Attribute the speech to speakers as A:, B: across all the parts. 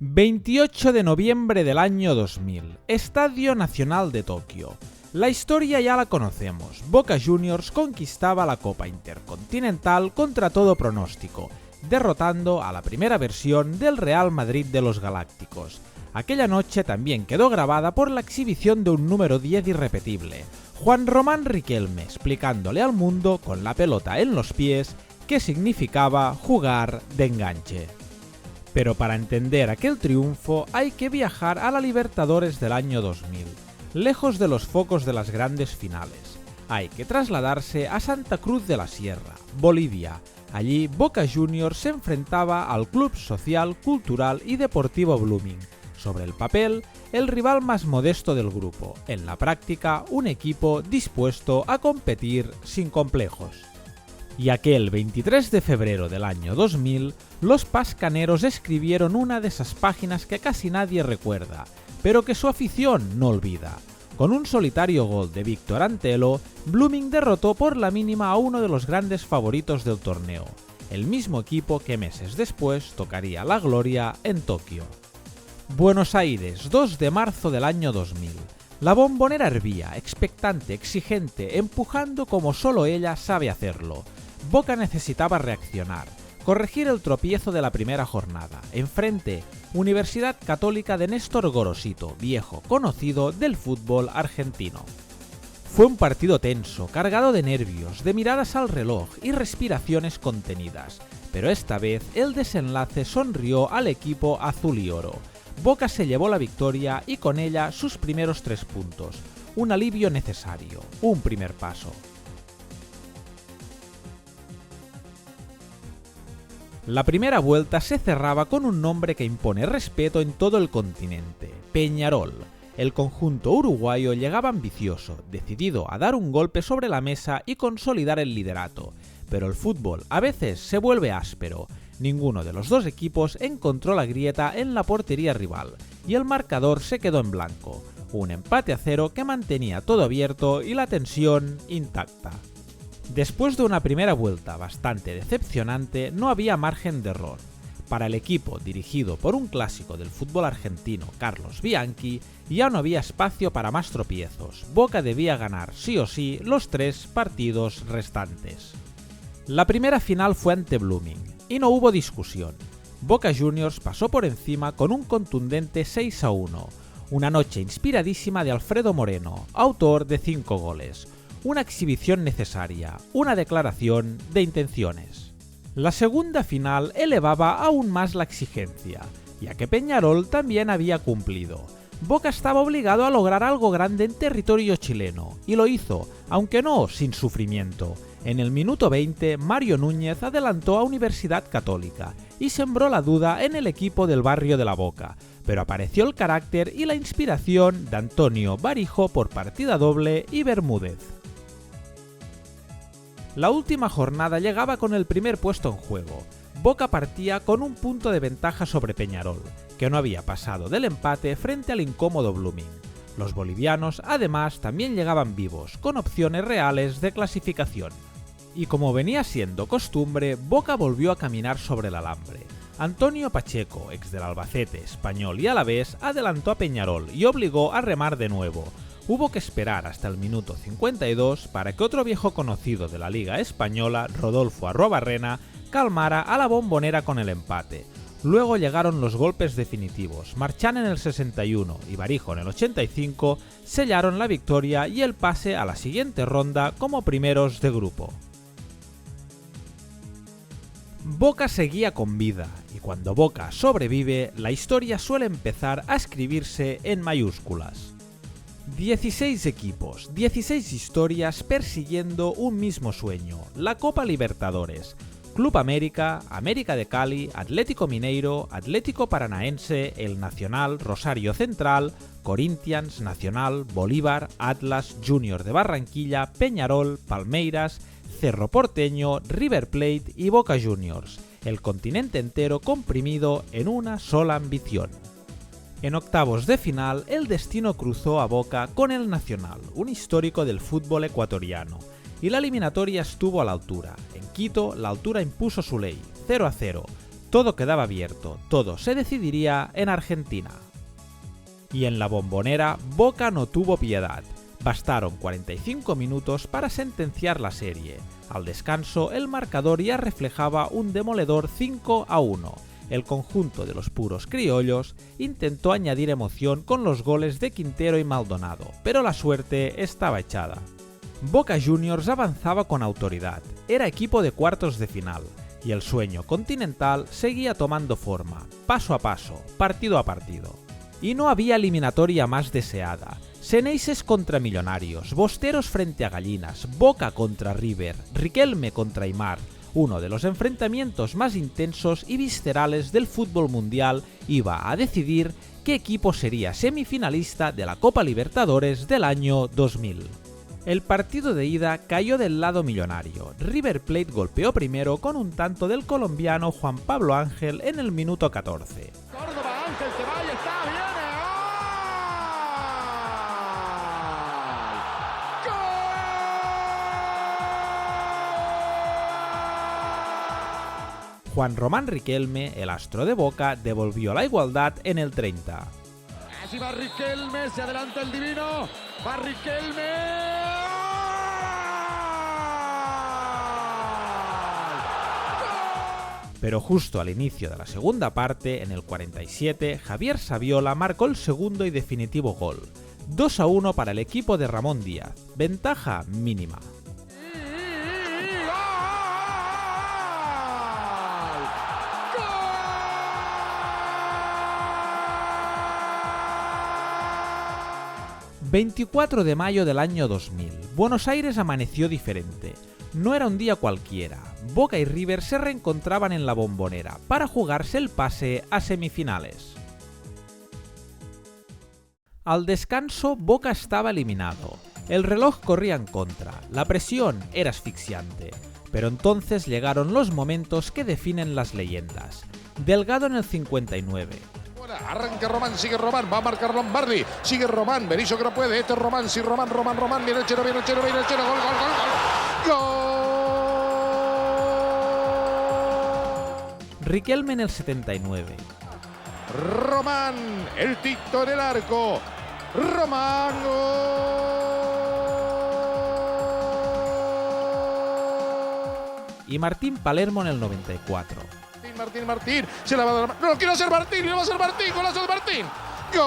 A: 28 de noviembre del año 2000, Estadio Nacional de Tokio. La historia ya la conocemos. Boca Juniors conquistaba la Copa Intercontinental contra todo pronóstico, derrotando a la primera versión del Real Madrid de los Galácticos. Aquella noche también quedó grabada por la exhibición de un número 10 irrepetible, Juan Román Riquelme, explicándole al mundo con la pelota en los pies qué significaba jugar de enganche. Pero para entender aquel triunfo hay que viajar a la Libertadores del año 2000, lejos de los focos de las grandes finales. Hay que trasladarse a Santa Cruz de la Sierra, Bolivia. Allí Boca Juniors se enfrentaba al Club Social, Cultural y Deportivo Blooming. Sobre el papel, el rival más modesto del grupo, en la práctica un equipo dispuesto a competir sin complejos. Y aquel 23 de febrero del año 2000, los pascaneros escribieron una de esas páginas que casi nadie recuerda, pero que su afición no olvida. Con un solitario gol de Víctor Antelo, Blooming derrotó por la mínima a uno de los grandes favoritos del torneo, el mismo equipo que meses después tocaría la gloria en Tokio. Buenos Aires, 2 de marzo del año 2000. La Bombonera hervía, expectante, exigente, empujando como solo ella sabe hacerlo. Boca necesitaba reaccionar, corregir el tropiezo de la primera jornada. Enfrente, Universidad Católica de Néstor Gorosito, viejo conocido del fútbol argentino. Fue un partido tenso, cargado de nervios, de miradas al reloj y respiraciones contenidas, pero esta vez el desenlace sonrió al equipo azul y oro. Boca se llevó la victoria y con ella sus primeros 3 puntos, un alivio necesario, un primer paso. La primera vuelta se cerraba con un nombre que impone respeto en todo el continente, Peñarol. El conjunto uruguayo llegaba ambicioso, decidido a dar un golpe sobre la mesa y consolidar el liderato, pero el fútbol a veces se vuelve áspero. Ninguno de los dos equipos encontró la grieta en la portería rival y el marcador se quedó en blanco, un empate a 0 que mantenía todo abierto y la tensión intacta. Después de una primera vuelta bastante decepcionante, no había margen de error. Para el equipo dirigido por un clásico del fútbol argentino, Carlos Bianchi, ya no había espacio para más tropiezos. Boca debía ganar sí o sí los 3 partidos restantes. La primera final fue ante Blooming, y no hubo discusión. Boca Juniors pasó por encima con un contundente 6-1, una noche inspiradísima de Alfredo Moreno, autor de 5 goles. Una exhibición necesaria, una declaración de intenciones. La segunda final elevaba aún más la exigencia, ya que Peñarol también había cumplido. Boca estaba obligado a lograr algo grande en territorio chileno, y lo hizo, aunque no sin sufrimiento. En el minuto 20, Mario Núñez adelantó a Universidad Católica y sembró la duda en el equipo del barrio de La Boca, pero apareció el carácter y la inspiración de Antonio Barijo por partida doble y Bermúdez. La última jornada llegaba con el primer puesto en juego. Boca partía con un punto de ventaja sobre Peñarol, que no había pasado del empate frente al incómodo Blooming. Los bolivianos, además, también llegaban vivos, con opciones reales de clasificación. Y como venía siendo costumbre, Boca volvió a caminar sobre el alambre. Antonio Pacheco, ex del Albacete, Español y Alavés, adelantó a Peñarol y obligó a remar de nuevo. Hubo que esperar hasta el minuto 52 para que otro viejo conocido de la Liga Española, Rodolfo Arruabarrena, calmara a la Bombonera con el empate. Luego llegaron los golpes definitivos. Marchán en el 61 y Barijo en el 85 sellaron la victoria y el pase a la siguiente ronda como primeros de grupo. Boca seguía con vida, y cuando Boca sobrevive, la historia suele empezar a escribirse en mayúsculas. 16 equipos, 16 historias persiguiendo un mismo sueño, la Copa Libertadores. Club América, América de Cali, Atlético Mineiro, Atlético Paranaense, El Nacional, Rosario Central, Corinthians, Nacional, Bolívar, Atlas, Junior de Barranquilla, Peñarol, Palmeiras, Cerro Porteño, River Plate y Boca Juniors, el continente entero comprimido en una sola ambición. En octavos de final, el destino cruzó a Boca con el Nacional, un histórico del fútbol ecuatoriano, y la eliminatoria estuvo a la altura. En Quito, la altura impuso su ley, 0-0. Todo quedaba abierto, todo se decidiría en Argentina. Y en la Bombonera, Boca no tuvo piedad. Bastaron 45 minutos para sentenciar la serie. Al descanso, el marcador ya reflejaba un demoledor 5-1. El conjunto de los puros criollos intentó añadir emoción con los goles de Quintero y Maldonado, pero la suerte estaba echada. Boca Juniors avanzaba con autoridad, era equipo de cuartos de final, y el sueño continental seguía tomando forma, paso a paso, partido a partido. Y no había eliminatoria más deseada. Xeneises contra Millonarios, Bosteros frente a Gallinas, Boca contra River, Riquelme contra Aimar. Uno de los enfrentamientos más intensos y viscerales del fútbol mundial iba a decidir qué equipo sería semifinalista de la Copa Libertadores del año 2000. El partido de ida cayó del lado millonario. River Plate golpeó primero con un tanto del colombiano Juan Pablo Ángel en el minuto 14.
B: Córdoba, Ángel se va y está, viene. ¡Gol!
A: Juan Román Riquelme, el astro de Boca, devolvió la igualdad en el 30.
B: Así va Riquelme, se adelanta el divino. Va Riquelme.
A: Pero justo al inicio de la segunda parte, en el 47, Javier Saviola marcó el segundo y definitivo gol. 2-1 para el equipo de Ramón Díaz, ventaja mínima. ...24 de mayo del año 2000... Buenos Aires amaneció diferente. No era un día cualquiera. Boca y River se reencontraban en la Bombonera para jugarse el pase a semifinales. Al descanso, Boca estaba eliminado. El reloj corría en contra, la presión era asfixiante. Pero entonces llegaron los momentos que definen las leyendas. Delgado en el 59.
B: Arranca Román, sigue Román, va a marcar Lombardi, sigue Román, Berizzo que no puede, este es Román, sí, Román, viene el Chero, gol, gol.
A: Riquelme en el 79.
B: Román, el Tito en el arco, Román,
A: Y Martín Palermo en el 94.
B: Martín, se la va a dar, no quiere hacer Martín, lo va a hacer Martín, golazo de Martín, gol.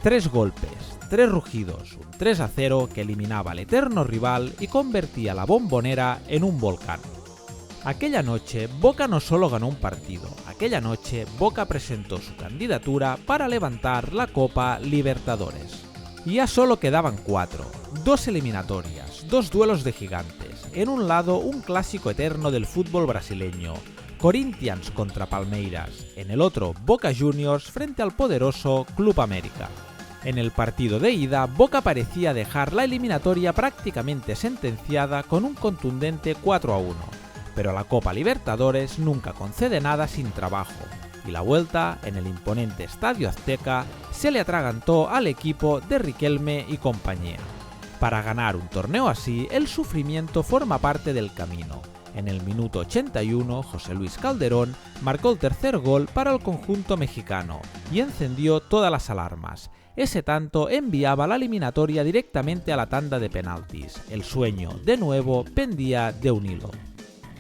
A: 3 golpes, 3 rugidos, un 3-0 que eliminaba al eterno rival y convertía la Bombonera en un volcán. Aquella noche, Boca no solo ganó un partido, aquella noche Boca presentó su candidatura para levantar la Copa Libertadores. Y ya solo quedaban 4, 2 eliminatorias, 2 duelos de gigantes. En un lado, un clásico eterno del fútbol brasileño, Corinthians contra Palmeiras. En el otro, Boca Juniors frente al poderoso Club América. En el partido de ida, Boca parecía dejar la eliminatoria prácticamente sentenciada con un contundente 4-1. Pero la Copa Libertadores nunca concede nada sin trabajo. Y la vuelta, en el imponente Estadio Azteca, se le atragantó al equipo de Riquelme y compañía. Para ganar un torneo así, el sufrimiento forma parte del camino. En el minuto 81, José Luis Calderón marcó el tercer gol para el conjunto mexicano y encendió todas las alarmas. Ese tanto enviaba la eliminatoria directamente a la tanda de penaltis. El sueño, de nuevo, pendía de un hilo.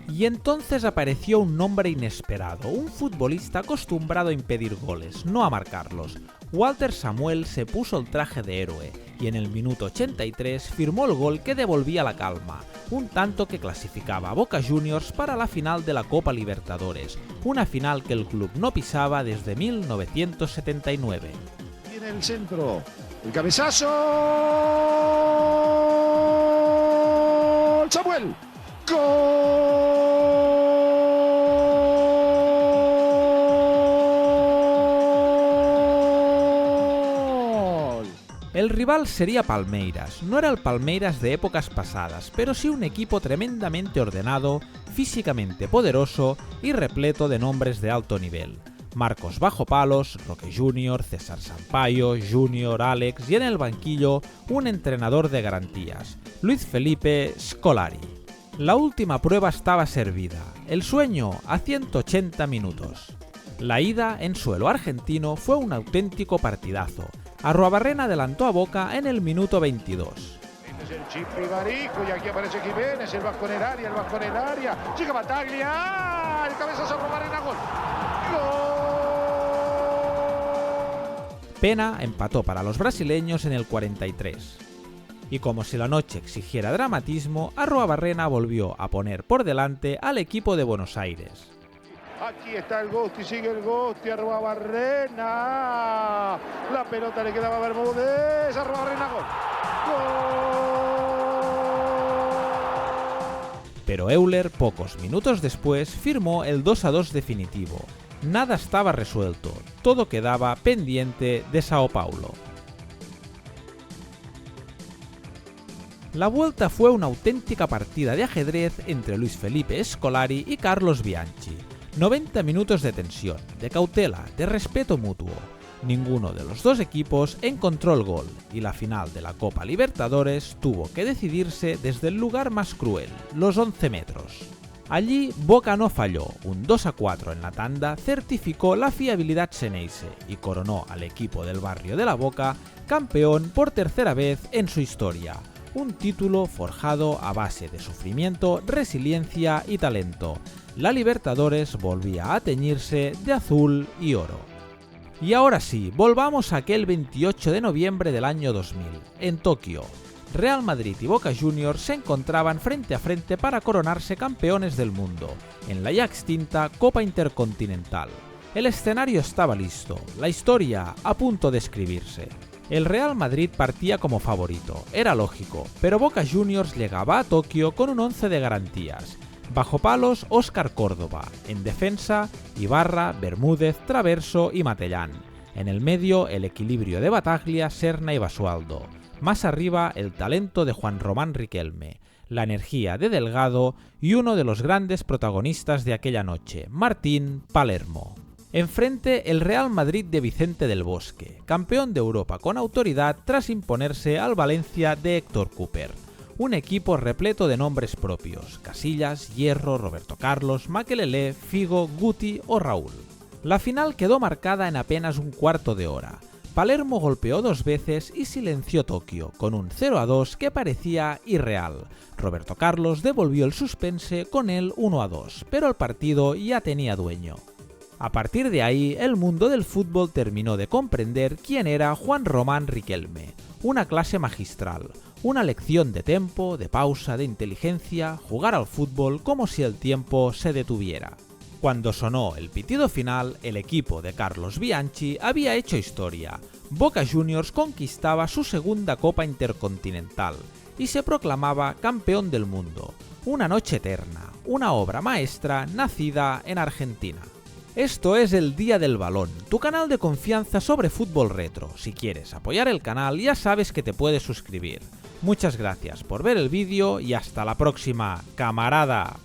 A: Y entonces apareció un nombre inesperado, un futbolista acostumbrado a impedir goles, no a marcarlos. Walter Samuel se puso el traje de héroe y en el minuto 83 firmó el gol que devolvía la calma, un tanto que clasificaba a Boca Juniors para la final de la Copa Libertadores, una final que el club no pisaba desde 1979.
B: Viene el centro, el cabezazo, Samuel, ¡gol!
A: El rival sería Palmeiras, no era el Palmeiras de épocas pasadas, pero sí un equipo tremendamente ordenado, físicamente poderoso y repleto de nombres de alto nivel. Marcos Bajo Palos, Roque Junior, César Sampaio, Junior, Alex y en el banquillo un entrenador de garantías, Luis Felipe Scolari. La última prueba estaba servida, el sueño a 180 minutos. La ida en suelo argentino fue un auténtico partidazo. Arruabarrena adelantó a Boca en el minuto 22.
B: Este es el chip Barijo y aquí aparece Jiménez, el vasco en el área, llega Bataglia, el cabezazo Arruabarrena, gol.
A: Pena empató para los brasileños en el 43. Y como si la noche exigiera dramatismo, Arruabarrena volvió a poner por delante al equipo de Buenos Aires.
B: Aquí está el Gosti, sigue el Gosti, Arruabarrena. La pelota le quedaba a Bermúdez, Arruabarrena, gol.
A: Pero Euler, pocos minutos después, firmó el 2-2 definitivo. Nada estaba resuelto, todo quedaba pendiente de Sao Paulo. La vuelta fue una auténtica partida de ajedrez entre Luis Felipe Scolari y Carlos Bianchi. 90 minutos de tensión, de cautela, de respeto mutuo. Ninguno de los dos equipos encontró el gol y la final de la Copa Libertadores tuvo que decidirse desde el lugar más cruel, los 11 metros. Allí Boca no falló, un 2-4 en la tanda certificó la fiabilidad xeneize y coronó al equipo del barrio de la Boca campeón por tercera vez en su historia. Un título forjado a base de sufrimiento, resiliencia y talento. La Libertadores volvía a teñirse de azul y oro. Y ahora sí, volvamos a aquel 28 de noviembre del año 2000, en Tokio. Real Madrid y Boca Juniors se encontraban frente a frente para coronarse campeones del mundo, en la ya extinta Copa Intercontinental. El escenario estaba listo, la historia a punto de escribirse. El Real Madrid partía como favorito, era lógico, pero Boca Juniors llegaba a Tokio con un 11 de garantías. Bajo palos, Óscar Córdoba, en defensa, Ibarra, Bermúdez, Traverso y Matellán. En el medio, el equilibrio de Bataglia, Serna y Basualdo. Más arriba, el talento de Juan Román Riquelme, la energía de Delgado y uno de los grandes protagonistas de aquella noche, Martín Palermo. Enfrente, el Real Madrid de Vicente del Bosque, campeón de Europa con autoridad tras imponerse al Valencia de Héctor Cúper. Un equipo repleto de nombres propios, Casillas, Hierro, Roberto Carlos, Makelele, Figo, Guti o Raúl. La final quedó marcada en apenas un cuarto de hora. Palermo golpeó 2 veces y silenció Tokio, con un 0-2 que parecía irreal. Roberto Carlos devolvió el suspense con el 1-2, pero el partido ya tenía dueño. A partir de ahí, el mundo del fútbol terminó de comprender quién era Juan Román Riquelme. Una clase magistral, una lección de tempo, de pausa, de inteligencia, jugar al fútbol como si el tiempo se detuviera. Cuando sonó el pitido final, el equipo de Carlos Bianchi había hecho historia. Boca Juniors conquistaba su segunda Copa Intercontinental y se proclamaba campeón del mundo. Una noche eterna, una obra maestra nacida en Argentina. Esto es El Día del Balón, tu canal de confianza sobre fútbol retro. Si quieres apoyar el canal ya sabes que te puedes suscribir. Muchas gracias por ver el vídeo y hasta la próxima, camarada.